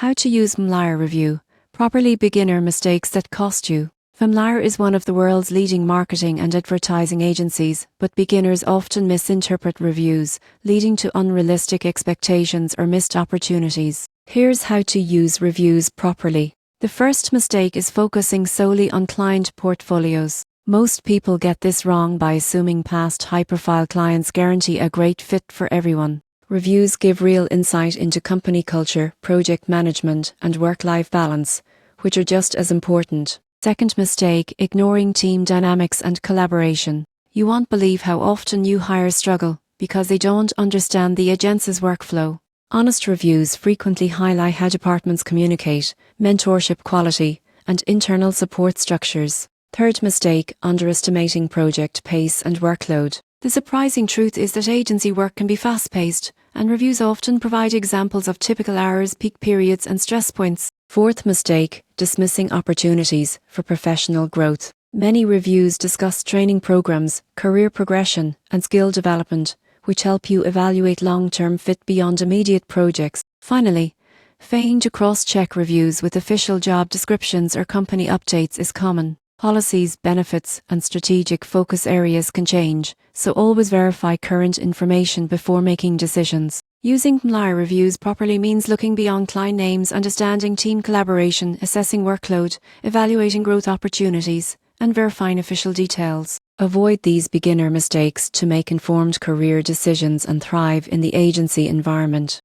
How to use VMLYR review properly. Beginner mistakes that cost you. VMLYR is one of the world's leading marketing and advertising agencies, but beginners often misinterpret reviews, leading to unrealistic expectations or missed opportunities. Here's how to use reviews properly. The first mistake is focusing solely on client portfolios. Most people get this wrong by assuming past high-profile clients guarantee a great fit for everyone. Reviews give real insight into company culture, project management, and work-life balance, which are just as important. Second mistake, ignoring team dynamics and collaboration. You won't believe how often new hires struggle because they don't understand the agency's workflow. Honest reviews frequently highlight how departments communicate, mentorship quality, and internal support structures. Third mistake, underestimating project pace and workload. The surprising truth is that agency work can be fast-paced, and reviews often provide examples of typical hours, peak periods, and stress points. Fourth mistake, dismissing opportunities for professional growth. Many reviews discuss training programs, career progression, and skill development, which help you evaluate long-term fit beyond immediate projects. Finally, failing to cross-check reviews with official job descriptions or company updates is common. Policies, benefits, and strategic focus areas can change, so always verify current information before making decisions. Using VMLYR reviews properly means looking beyond client names, understanding team collaboration, assessing workload, evaluating growth opportunities, and verifying official details. Avoid these beginner mistakes to make informed career decisions and thrive in the agency environment.